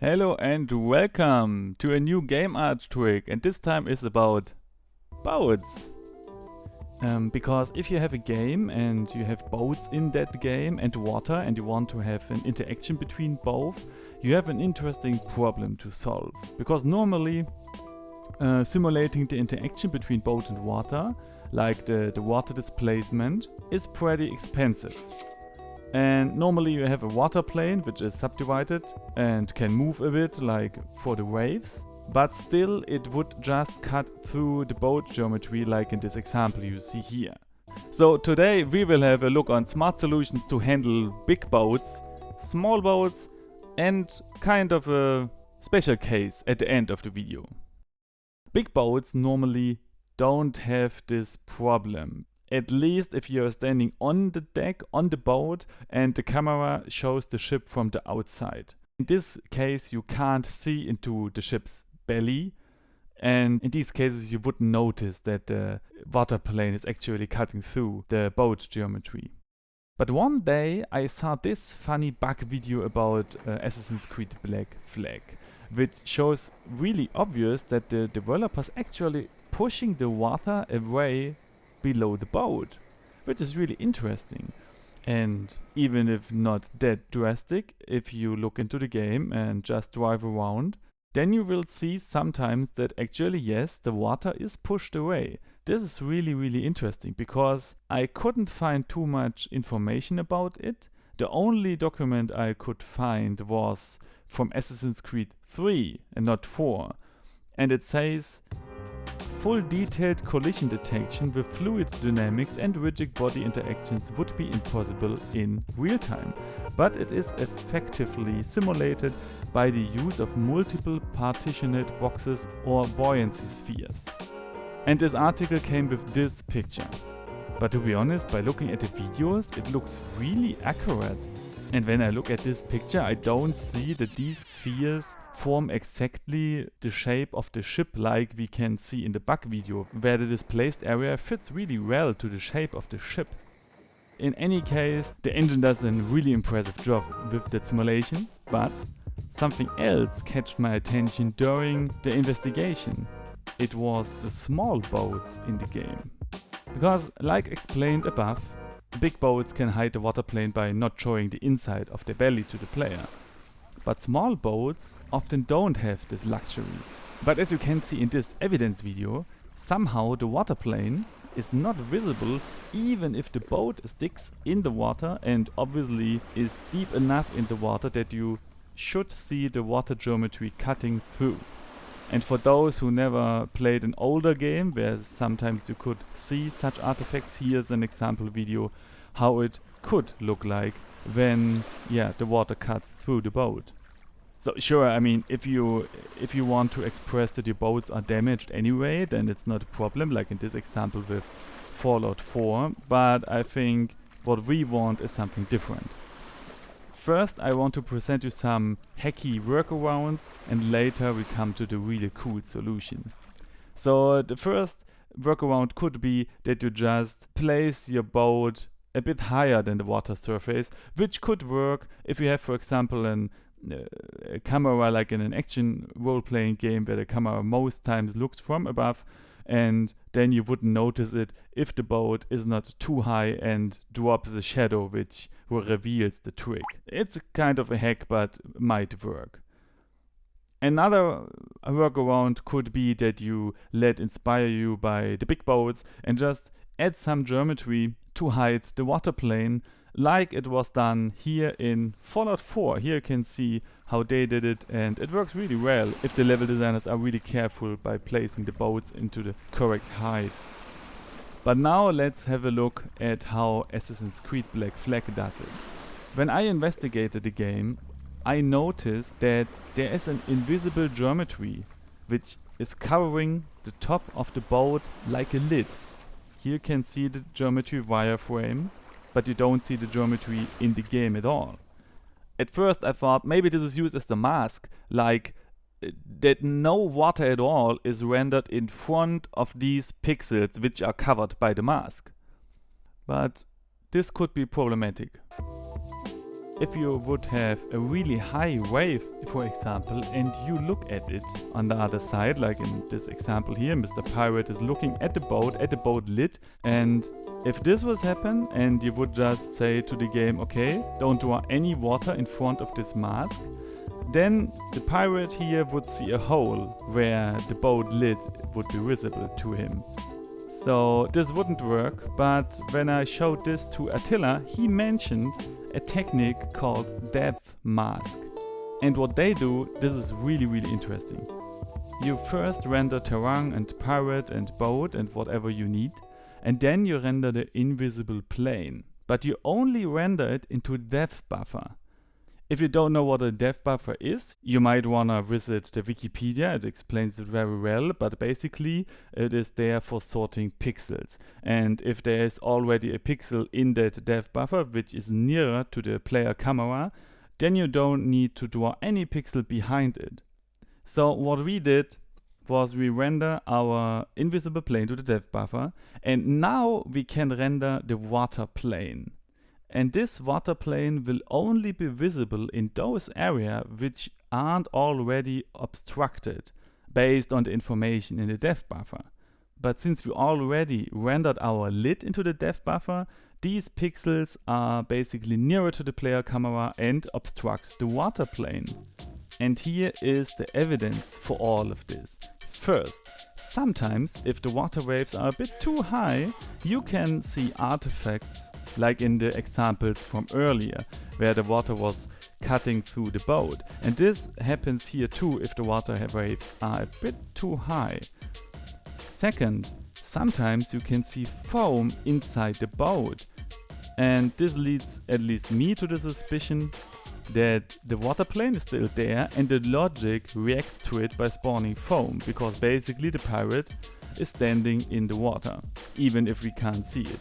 Hello and welcome to a new game art trick, and this time is about boats. Because if you have a game and you have boats in that game and water and you want to have an interaction between both, you have an interesting problem to solve. Because normally simulating the interaction between boat and water, like the water displacement, is pretty expensive. And normally you have a waterplane which is subdivided and can move a bit like for the waves, but still it would just cut through the boat geometry like in this example you see here. So today we will have a look on smart solutions to handle big boats, small boats, and kind of a special case at the end of the video. Big boats normally don't have this problem. At least if you're standing on the deck, on the boat, and the camera shows the ship from the outside. In this case, you can't see into the ship's belly, and in these cases, you wouldn't notice that the waterplane is actually cutting through the boat geometry. But one day, I saw this funny bug video about Assassin's Creed Black Flag, which shows really obvious that the developers actually pushing the water away below the boat, which is really interesting. And even if not that drastic, if you look into the game and just drive around, then you will see sometimes that actually yes, the water is pushed away. This is really interesting because I couldn't find too much information about it. The only document I could find was from Assassin's Creed 3 and not 4, and it says full detailed collision detection with fluid dynamics and rigid body interactions would be impossible in real time, but it is effectively simulated by the use of multiple partitioned boxes or buoyancy spheres. And this article came with this picture. But to be honest, by looking at the videos, it looks really accurate. And when I look at this picture, I don't see that these spheres form exactly the shape of the ship like we can see in the bug video, where the displaced area fits really well to the shape of the ship. In any case, the engine does a really impressive job with the simulation, but something else catch my attention during the investigation. It was the small boats in the game. Because, like explained above, big boats can hide the waterplane by not showing the inside of their belly to the player. But small boats often don't have this luxury. But as you can see in this evidence video, somehow the waterplane is not visible even if the boat sticks in the water and obviously is deep enough in the water that you should see the water geometry cutting through. And for those who never played an older game where sometimes you could see such artifacts, here's an example video how it could look like when the water cut through the boat. So sure, I mean, if you want to express that your boats are damaged anyway, then it's not a problem, like in this example with Fallout 4, but I think what we want is something different. First, I want to present you some hacky workarounds, and later we come to the really cool solution. So the first workaround could be that you just place your boat a bit higher than the water surface, which could work if you have, for example, a camera like in an action role-playing game where the camera most times looks from above, and then you wouldn't notice it if the boat is not too high and drops a shadow which reveals the trick. It's kind of a hack, but might work. Another workaround could be that you let inspire you by the big boats and just add some geometry to hide the waterplane, like it was done here in Fallout 4. Here you can see how they did it, and it works really well if the level designers are really careful by placing the boats into the correct height. But now let's have a look at how Assassin's Creed Black Flag does it. When I investigated the game, I noticed that there is an invisible geometry which is covering the top of the boat like a lid. Here you can see the geometry wireframe, but you don't see the geometry in the game at all. At first I thought maybe this is used as the mask, like that no water at all is rendered in front of these pixels which are covered by the mask. But this could be problematic. if you would have a really high wave, for example, and you look at it on the other side, like in this example here, Mr. Pirate is looking at the boat lid, and if this was happen and you would just say to the game, okay, don't draw any water in front of this mask, then the pirate here would see a hole where the boat lid would be visible to him. So this wouldn't work, but when I showed this to Attila, he mentioned a technique called depth mask. And what they do, this is really interesting. You first render terrain and pirate and boat and whatever you need, and then you render the invisible plane. But you only render it into depth buffer. If you don't know what a depth buffer is, you might wanna visit the Wikipedia, it explains it very well, but basically it is there for sorting pixels. And if there is already a pixel in that depth buffer, which is nearer to the player camera, then you don't need to draw any pixel behind it. So what we did was we render our invisible plane to the depth buffer, and now we can render the water plane. And this water plane will only be visible in those areas which aren't already obstructed based on the information in the depth buffer. But since we already rendered our lid into the depth buffer, these pixels are basically nearer to the player camera and obstruct the water plane. And here is the evidence for all of this. First, sometimes if the water waves are a bit too high, you can see artifacts like in the examples from earlier, where the water was cutting through the boat. And this happens here too if the water waves are a bit too high. Second, sometimes you can see foam inside the boat. And this leads at least me to the suspicion that the water plane is still there and the logic reacts to it by spawning foam, because basically the pirate is standing in the water, even if we can't see it.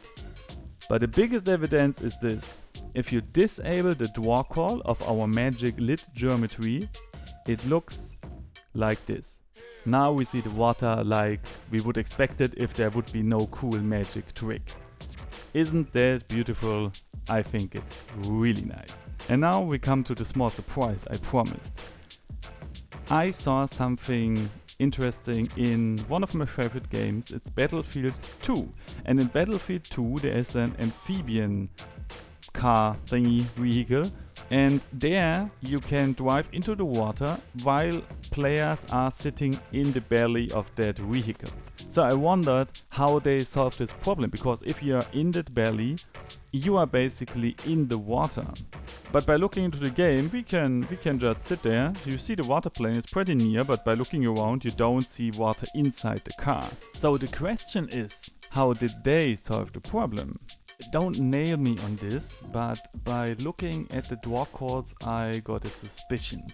But the biggest evidence is this. If you disable the draw call of our magic lid geometry, it looks like this. Now we see the water like we would expect it if there would be no cool magic trick. Isn't that beautiful? I think it's really nice. And now we come to the small surprise I promised. I saw something interesting in one of my favorite games. It's Battlefield 2. And in Battlefield 2 there is an amphibian car thingy vehicle, and there you can drive into the water while players are sitting in the belly of that vehicle. So I wondered how they solved this problem, because if you are in that belly, you are basically in the water. But by looking into the game, we can just sit there. You see the water plane is pretty near, but by looking around, you don't see water inside the car. So the question is, how did they solve the problem? Don't nail me on this, but by looking at the draw calls, I got a suspicion.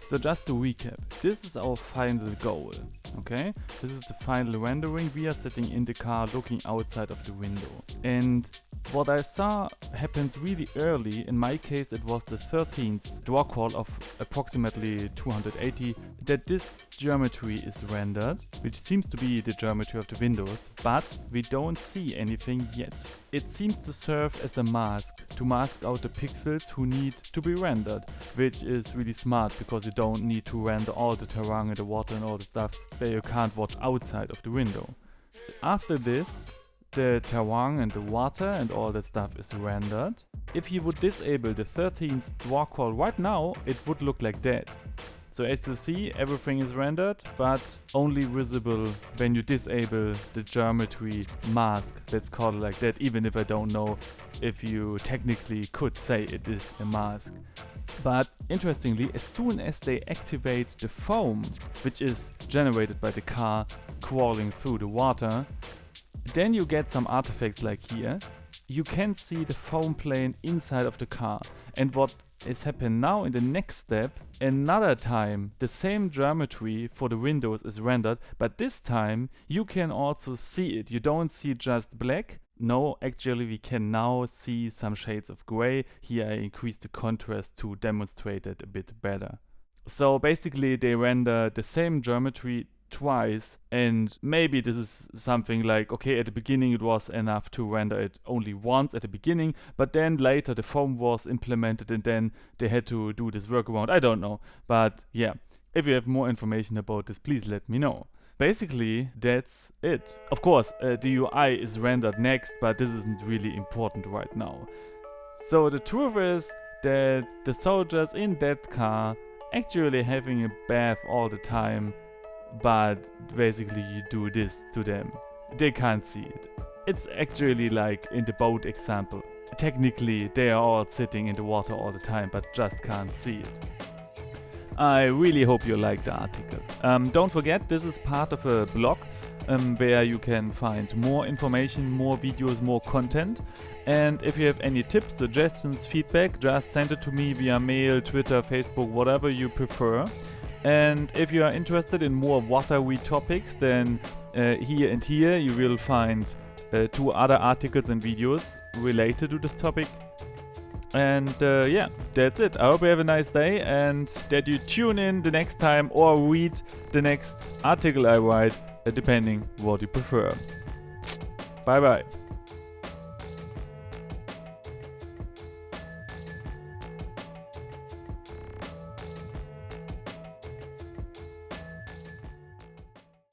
So just to recap, this is our final goal, okay? This is the final rendering. We are sitting in the car looking outside of the window. And what I saw happens really early. In my case, it was the 13th draw call of approximately 280, that this geometry is rendered, which seems to be the geometry of the windows, but we don't see anything yet. It seems to serve as a mask, to mask out the pixels who need to be rendered, which is really smart because you don't need to render all the terrain and the water and all the stuff where you can't watch outside of the window. After this, the terrain and the water and all that stuff is rendered. If you would disable the 13th draw call right now, it would look like that. So as you see, everything is rendered, but only visible when you disable the geometry mask. Let's call it like that, even if I don't know if you technically could say it is a mask. But interestingly, as soon as they activate the foam, which is generated by the car crawling through the water, then you get some artifacts like here. You can see the foam plane inside of the car. And what is happening now in the next step, another time the same geometry for the windows is rendered, but this time you can also see it. You don't see just black. No, actually we can now see some shades of gray. Here I increased the contrast to demonstrate it a bit better. So basically they render the same geometry twice, and maybe this is something like, okay, at the beginning it was enough to render it only once at the beginning, but then later the foam was implemented and then they had to do this workaround. I don't know, but yeah, if you have more information about this, please let me know. Basically, that's it. Of course, the UI is rendered next, but this isn't really important right now. So the truth is that the soldiers in that car actually having a bath all the time, but basically you do this to them. They can't see it. It's actually like in the boat example. Technically, they are all sitting in the water all the time, but just can't see it. I really hope you liked the article. Don't forget, this is part of a blog where you can find more information, more videos, more content. And if you have any tips, suggestions, feedback, just send it to me via mail, Twitter, Facebook, whatever you prefer. And if you are interested in more waterway topics, then here and here you will find 2 other articles and videos related to this topic. And yeah, that's it. I hope you have a nice day and that you tune in the next time or read the next article I write, depending what you prefer. Bye bye.